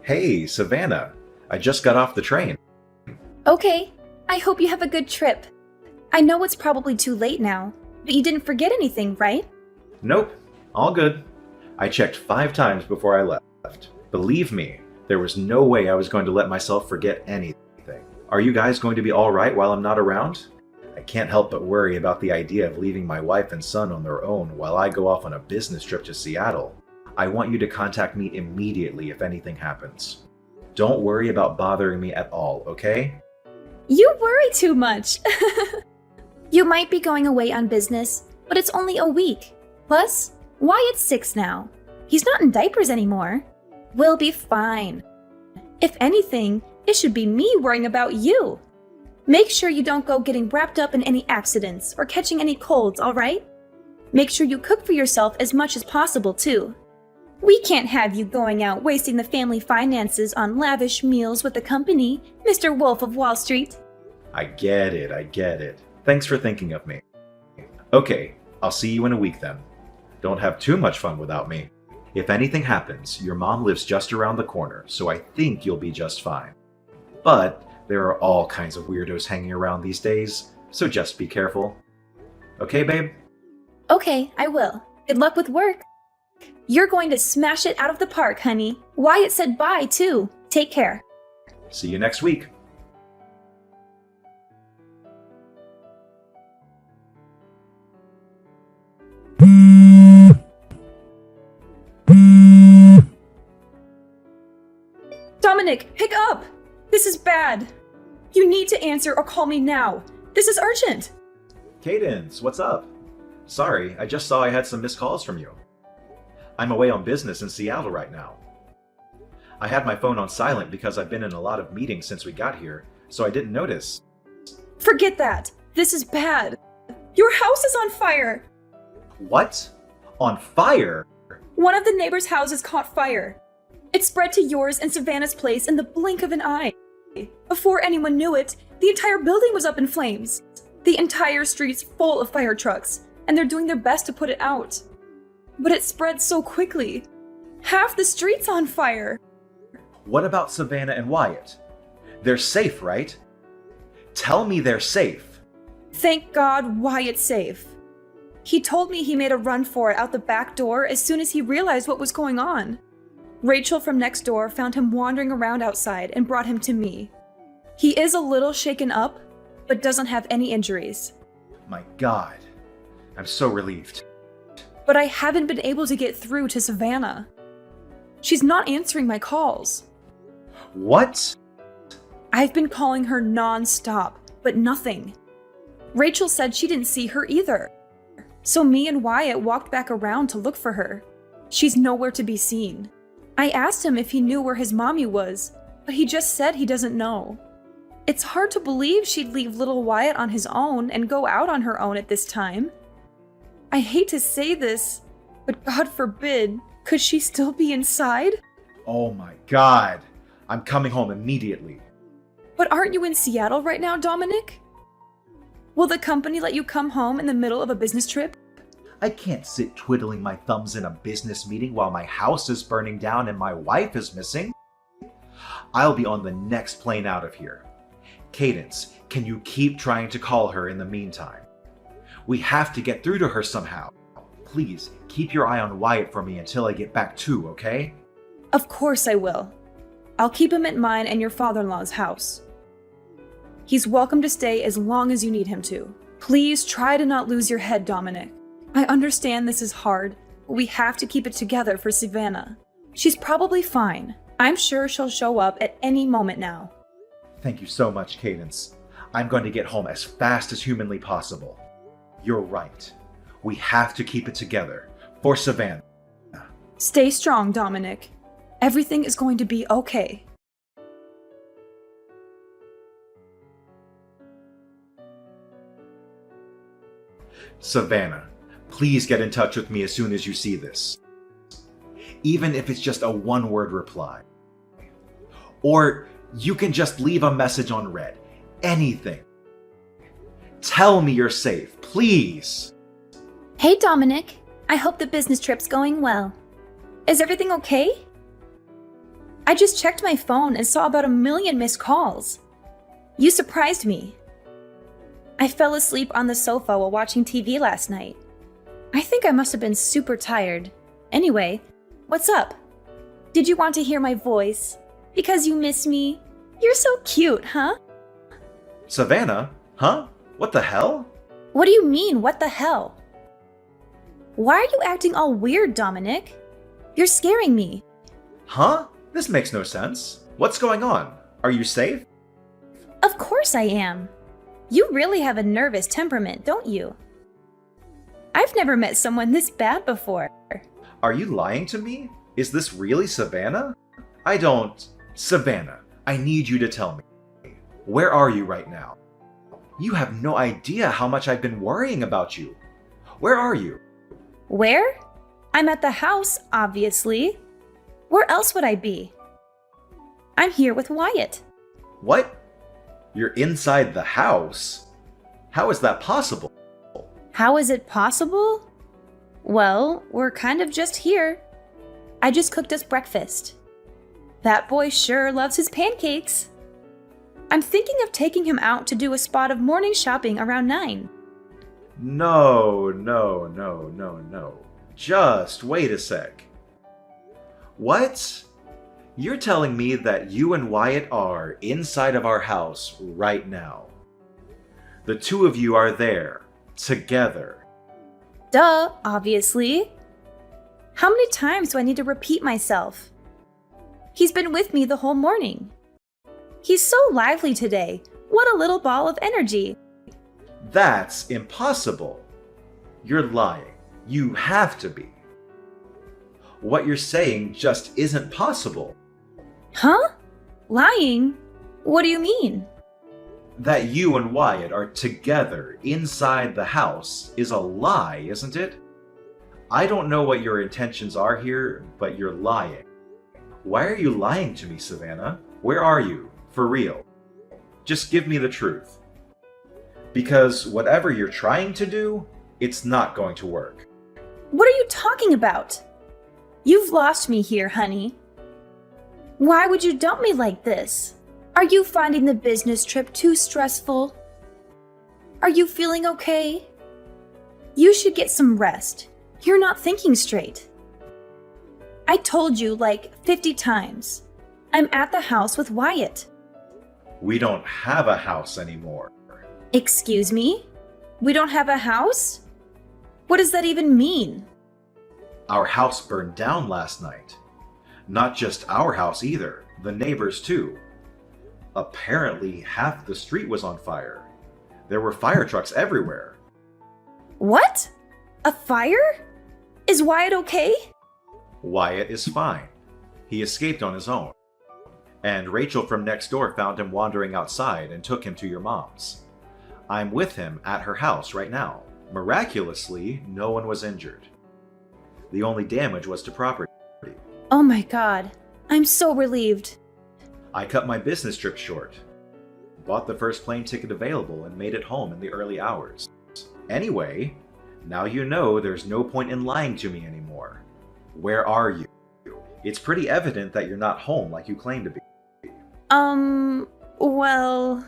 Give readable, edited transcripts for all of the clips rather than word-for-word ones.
Hey, Savannah. I just got off the train. Okay, I hope you have a good trip. I know it's probably too late now, but you didn't forget anything, right? Nope, all good. I checked 5 times before I left. Believe me, there was no way I was going to let myself forget anything. Are you guys going to be all right while I'm not around? I can't help but worry about the idea of leaving my wife and son on their own while I go off on a business trip to Seattle. I want you to contact me immediately if anything happens. Don't worry about bothering me at all, okay? You worry too much. You might be going away on business, but it's only a week. Plus, Wyatt's 6 now. He's not in diapers anymore. We'll be fine. If anything, it should be me worrying about you. Make sure you don't go getting wrapped up in any accidents or catching any colds, all right? Make sure you cook for yourself as much as possible, too. We can't have you going out wasting the family finances on lavish meals with the company, Mr. Wolf of Wall Street. I get it. Thanks for thinking of me. Okay, I'll see you in a week then. Don't have too much fun without me. If anything happens, your mom lives just around the corner, so I think you'll be just fine. But there are all kinds of weirdos hanging around these days, so just be careful. Okay, babe? Okay, I will. Good luck with work. You're going to smash it out of the park, honey. Wyatt said bye, too. Take care. See you next week. Dominic, pick up! This is bad. You need to answer or call me now. This is urgent. Cadence, what's up? Sorry, I just saw I had some missed calls from you. I'm away on business in Seattle right now. I had my phone on silent because I've been in a lot of meetings since we got here, so I didn't notice. Forget that. This is bad. Your house is on fire. What? On fire? One of the neighbors' houses caught fire. It spread to yours and Savannah's place in the blink of an eye. Before anyone knew it, the entire building was up in flames. The entire street's full of fire trucks, and they're doing their best to put it out. But it spread so quickly. Half the street's on fire. What about Savannah and Wyatt? They're safe, right? Tell me they're safe. Thank God Wyatt's safe. He told me he made a run for it out the back door as soon as he realized what was going on. Rachel from next door found him wandering around outside and brought him to me. He is a little shaken up, but doesn't have any injuries. My God. I'm so relieved. But I haven't been able to get through to Savannah. She's not answering my calls. What? I've been calling her non-stop, but nothing. Rachel said she didn't see her either. So me and Wyatt walked back around to look for her. She's nowhere to be seen. I asked him if he knew where his mommy was, but he just said he doesn't know. It's hard to believe she'd leave little Wyatt on his own and go out on her own at this time. I hate to say this, but God forbid, could she still be inside? Oh my God. I'm coming home immediately. But aren't you in Seattle right now, Dominic? Will the company let you come home in the middle of a business trip? I can't sit twiddling my thumbs in a business meeting while my house is burning down and my wife is missing. I'll be on the next plane out of here. Cadence, can you keep trying to call her in the meantime? We have to get through to her somehow. Please, keep your eye on Wyatt for me until I get back too, okay? Of course I will. I'll keep him at mine and your father-in-law's house. He's welcome to stay as long as you need him to. Please try to not lose your head, Dominic. I understand this is hard, but we have to keep it together for Savannah. She's probably fine. I'm sure she'll show up at any moment now. Thank you so much, Cadence. I'm going to get home as fast as humanly possible. You're right. We have to keep it together for Savannah. Stay strong, Dominic. Everything is going to be okay. Savannah, please get in touch with me as soon as you see this. Even if it's just a one-word reply. Or you can just leave a message on red. Anything. Tell me you're safe, please. Hey, Dominic. I hope the business trip's going well. Is everything okay? I just checked my phone and saw about 1,000,000 missed calls. You surprised me. I fell asleep on the sofa while watching TV last night. I think I must have been super tired. Anyway, what's up? Did you want to hear my voice? Because you miss me? You're so cute, huh? Savannah? Huh? What the hell? What do you mean, what the hell? Why are you acting all weird, Dominic? You're scaring me. Huh? This makes no sense. What's going on? Are you safe? Of course I am. You really have a nervous temperament, don't you? I've never met someone this bad before. Are you lying to me? Is this really Savannah? Savannah, I need you to tell me. Where are you right now? You have no idea how much I've been worrying about you. Where are you? Where? I'm at the house, obviously. Where else would I be? I'm here with Wyatt. What? You're inside the house? How is that possible? How is it possible? Well, we're kind of just here. I just cooked us breakfast. That boy sure loves his pancakes. I'm thinking of taking him out to do a spot of morning shopping around 9. No. Just wait a sec. What? You're telling me that you and Wyatt are inside of our house right now. The two of you are there, together. Duh, obviously. How many times do I need to repeat myself? He's been with me the whole morning. He's so lively today. What a little ball of energy. That's impossible. You're lying. You have to be. What you're saying just isn't possible. Huh? Lying? What do you mean? That you and Wyatt are together inside the house is a lie, isn't it? I don't know what your intentions are here, but you're lying. Why are you lying to me, Savannah? Where are you? For real. Just give me the truth. Because whatever you're trying to do, it's not going to work. What are you talking about? You've lost me here, honey. Why would you dump me like this? Are you finding the business trip too stressful? Are you feeling okay? You should get some rest. You're not thinking straight. I told you like 50 times. I'm at the house with Wyatt. We don't have a house anymore. Excuse me? We don't have a house? What does that even mean? Our house burned down last night. Not just our house either, the neighbors too. Apparently, half the street was on fire. There were fire trucks everywhere. What? A fire? Is Wyatt okay? Wyatt is fine. He escaped on his own. And Rachel from next door found him wandering outside and took him to your mom's. I'm with him at her house right now. Miraculously, no one was injured. The only damage was to property. Oh my god. I'm so relieved. I cut my business trip short. Bought the first plane ticket available and made it home in the early hours. Anyway, now you know there's no point in lying to me anymore. Where are you? It's pretty evident that you're not home like you claim to be. Well...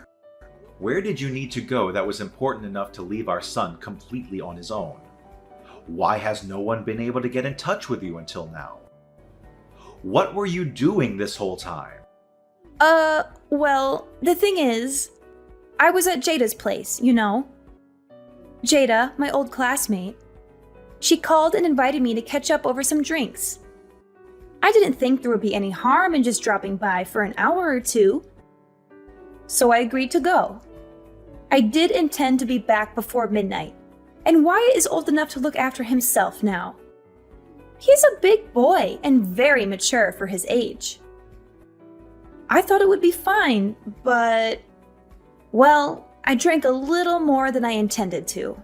Where did you need to go that was important enough to leave our son completely on his own? Why has no one been able to get in touch with you until now? What were you doing this whole time? Well, the thing is, I was at Jada's place, you know. Jada, my old classmate. She called and invited me to catch up over some drinks. I didn't think there would be any harm in just dropping by for an hour or two. So I agreed to go. I did intend to be back before midnight, and Wyatt is old enough to look after himself now. He's a big boy and very mature for his age. I thought it would be fine, but... well, I drank a little more than I intended to.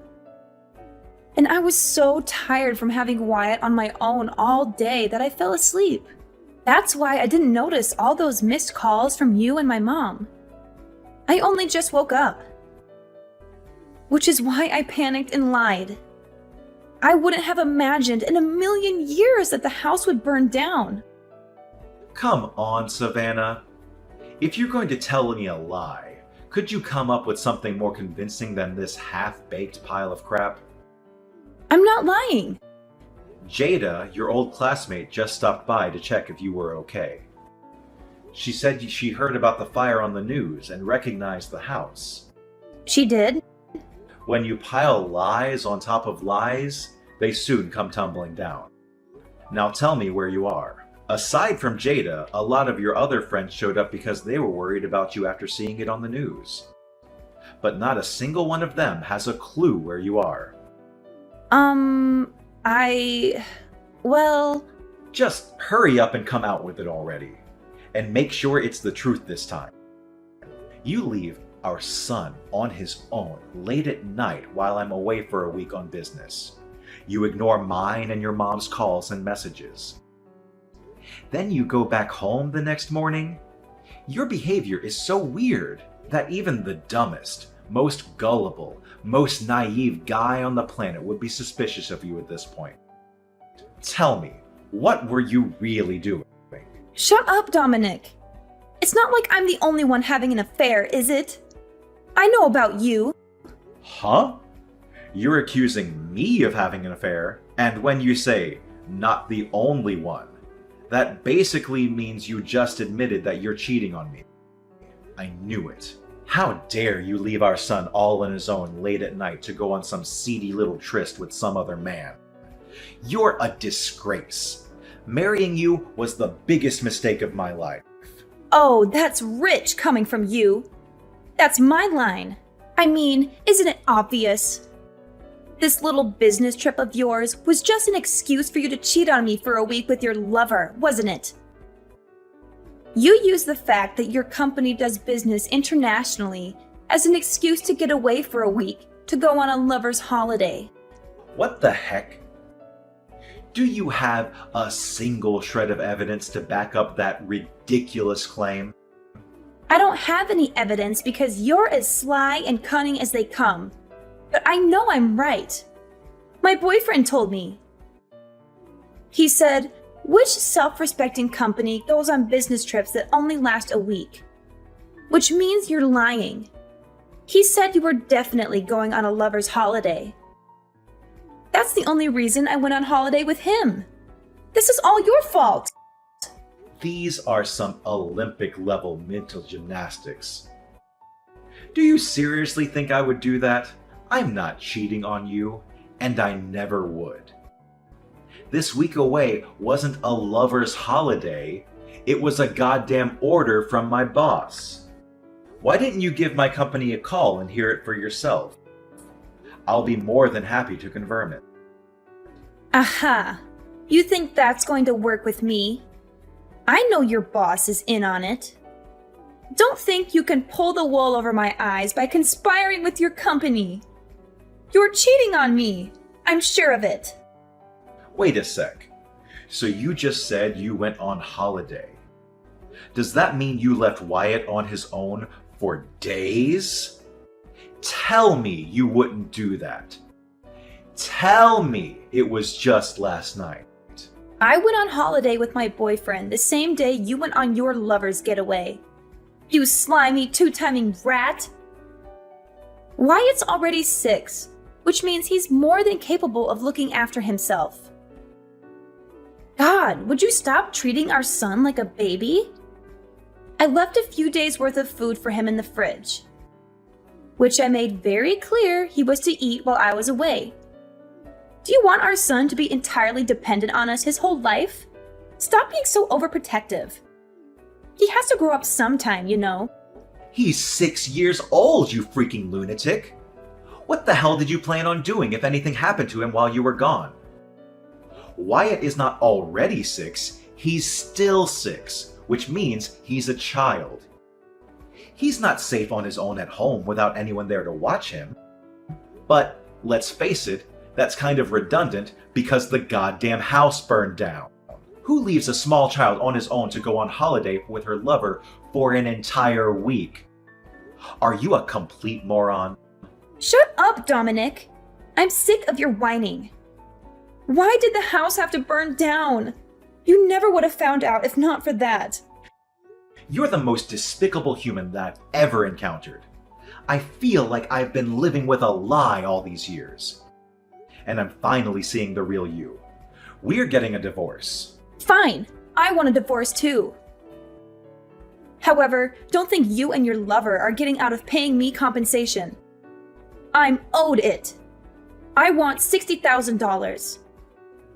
And I was so tired from having Wyatt on my own all day that I fell asleep. That's why I didn't notice all those missed calls from you and my mom. I only just woke up. Which is why I panicked and lied. I wouldn't have imagined in 1,000,000 years that the house would burn down. Come on, Savannah. If you're going to tell me a lie, could you come up with something more convincing than this half-baked pile of crap? I'm not lying. Jada, your old classmate, just stopped by to check if you were okay. She said she heard about the fire on the news and recognized the house. She did? When you pile lies on top of lies, they soon come tumbling down. Now tell me where you are. Aside from Jada, a lot of your other friends showed up because they were worried about you after seeing it on the news. But not a single one of them has a clue where you are. Well... Just hurry up and come out with it already. And make sure it's the truth this time. You leave our son on his own late at night while I'm away for a week on business. You ignore mine and your mom's calls and messages. Then you go back home the next morning. Your behavior is so weird that even the dumbest, most gullible, most naive guy on the planet would be suspicious of you at this point. Tell me, what were you really doing? Shut up, Dominic. It's not like I'm the only one having an affair, is it? I know about you. Huh? You're accusing me of having an affair, and when you say, not the only one, that basically means you just admitted that you're cheating on me. I knew it. How dare you leave our son all on his own late at night to go on some seedy little tryst with some other man? You're a disgrace. Marrying you was the biggest mistake of my life. Oh, that's rich coming from you. That's my line. I mean, isn't it obvious? This little business trip of yours was just an excuse for you to cheat on me for a week with your lover, wasn't it? You used the fact that your company does business internationally as an excuse to get away for a week to go on a lover's holiday. What the heck? Do you have a single shred of evidence to back up that ridiculous claim? I don't have any evidence because you're as sly and cunning as they come. But I know I'm right. My boyfriend told me. He said, which self-respecting company goes on business trips that only last a week? Which means you're lying. He said you were definitely going on a lover's holiday. That's the only reason I went on holiday with him. This is all your fault. These are some Olympic-level mental gymnastics. Do you seriously think I would do that? I'm not cheating on you, and I never would. This week away wasn't a lover's holiday. It was a goddamn order from my boss. Why didn't you give my company a call and hear it for yourself? I'll be more than happy to confirm it. Aha! You think that's going to work with me? I know your boss is in on it. Don't think you can pull the wool over my eyes by conspiring with your company. You're cheating on me. I'm sure of it. Wait a sec. So you just said you went on holiday. Does that mean you left Wyatt on his own for days? Tell me you wouldn't do that. Tell me it was just last night. I went on holiday with my boyfriend the same day you went on your lover's getaway. You slimy, two-timing rat! Wyatt's already 6, which means he's more than capable of looking after himself. God, would you stop treating our son like a baby? I left a few days' worth of food for him in the fridge, which I made very clear he was to eat while I was away. Do you want our son to be entirely dependent on us his whole life? Stop being so overprotective. He has to grow up sometime, you know. He's 6 years old, you freaking lunatic. What the hell did you plan on doing if anything happened to him while you were gone? Wyatt is not already 6, he's still 6, which means he's a child. He's not safe on his own at home without anyone there to watch him. But, let's face it, that's kind of redundant because the goddamn house burned down. Who leaves a small child on his own to go on holiday with her lover for an entire week? Are you a complete moron? Shut up, Dominic. I'm sick of your whining. Why did the house have to burn down? You never would have found out if not for that. You're the most despicable human that I've ever encountered. I feel like I've been living with a lie all these years. And I'm finally seeing the real you. We're getting a divorce. Fine, I want a divorce too. However, don't think you and your lover are getting out of paying me compensation. I'm owed it. I want $60,000.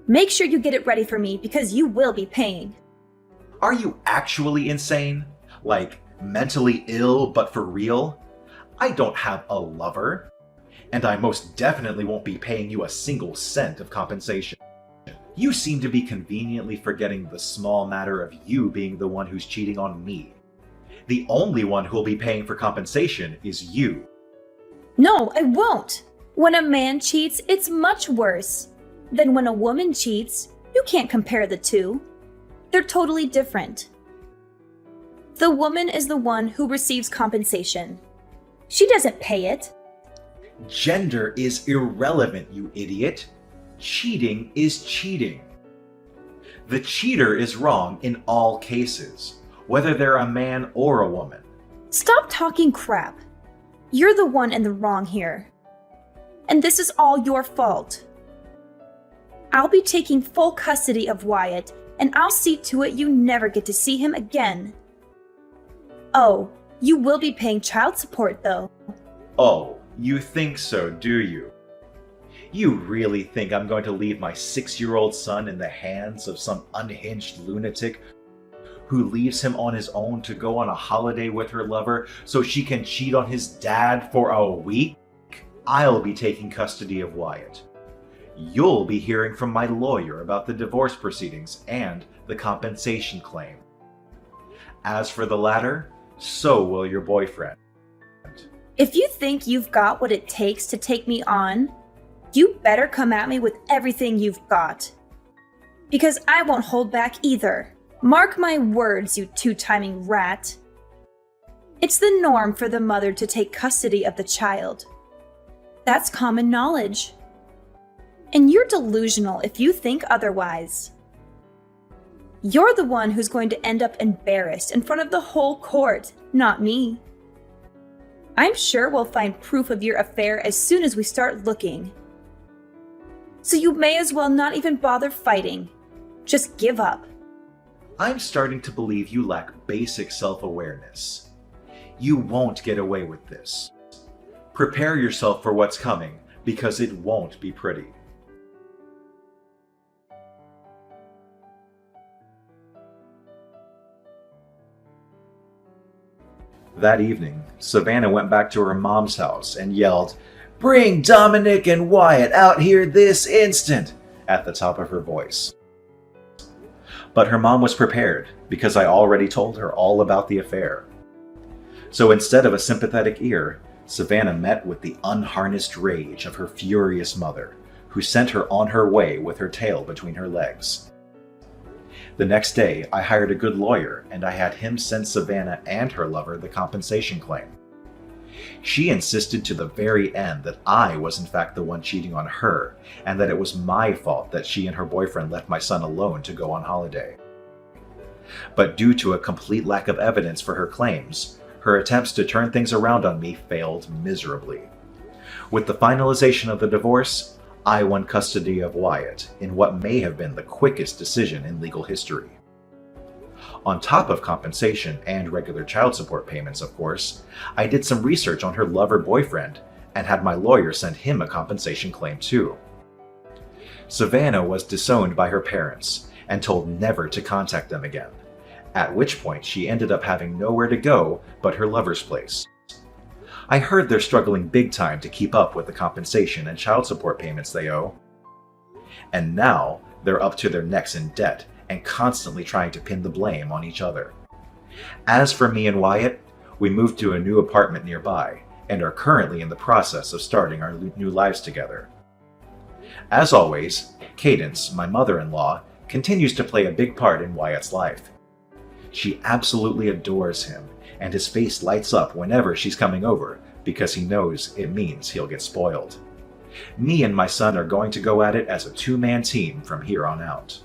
Make sure you get it ready for me because you will be paying. Are you actually insane? Like, mentally ill but for real? I don't have a lover. And I most definitely won't be paying you a single cent of compensation. You seem to be conveniently forgetting the small matter of you being the one who's cheating on me. The only one who'll be paying for compensation is you. No, I won't. When a man cheats, it's much worse. Then when a woman cheats, you can't compare the two. They're totally different. The woman is the one who receives compensation. She doesn't pay it. Gender is irrelevant, you idiot. Cheating is cheating. The cheater is wrong in all cases, whether they're a man or a woman. Stop talking crap. You're the one in the wrong here. And this is all your fault. I'll be taking full custody of Wyatt, and I'll see to it you never get to see him again. Oh, you will be paying child support, though. Oh, you think so, do you? You really think I'm going to leave my 6-year-old son in the hands of some unhinged lunatic who leaves him on his own to go on a holiday with her lover so she can cheat on his dad for a week? I'll be taking custody of Wyatt. You'll be hearing from my lawyer about the divorce proceedings and the compensation claim. As for the latter, so will your boyfriend. If you think you've got what it takes to take me on, you better come at me with everything you've got. Because I won't hold back either. Mark my words, you two-timing rat. It's the norm for the mother to take custody of the child. That's common knowledge. And you're delusional if you think otherwise. You're the one who's going to end up embarrassed in front of the whole court, not me. I'm sure we'll find proof of your affair as soon as we start looking. So you may as well not even bother fighting. Just give up. I'm starting to believe you lack basic self-awareness. You won't get away with this. Prepare yourself for what's coming, because it won't be pretty. That evening, Savannah went back to her mom's house and yelled, "Bring Dominic and Wyatt out here this instant!" at the top of her voice. But her mom was prepared, because I already told her all about the affair. So instead of a sympathetic ear, Savannah met with the unharnessed rage of her furious mother, who sent her on her way with her tail between her legs. The next day, I hired a good lawyer, and I had him send Savannah and her lover the compensation claim. She insisted to the very end that I was in fact the one cheating on her, and that it was my fault that she and her boyfriend left my son alone to go on holiday. But due to a complete lack of evidence for her claims, her attempts to turn things around on me failed miserably. With the finalization of the divorce, I won custody of Wyatt in what may have been the quickest decision in legal history. On top of compensation and regular child support payments, of course, I did some research on her lover boyfriend and had my lawyer send him a compensation claim too. Savannah was disowned by her parents and told never to contact them again, at which point she ended up having nowhere to go but her lover's place. I heard they're struggling big time to keep up with the compensation and child support payments they owe. And now they're up to their necks in debt and constantly trying to pin the blame on each other. As for me and Wyatt, we moved to a new apartment nearby and are currently in the process of starting our new lives together. As always, Cadence, my mother-in-law, continues to play a big part in Wyatt's life. She absolutely adores him, and his face lights up whenever she's coming over because he knows it means he'll get spoiled. Me and my son are going to go at it as a two-man team from here on out.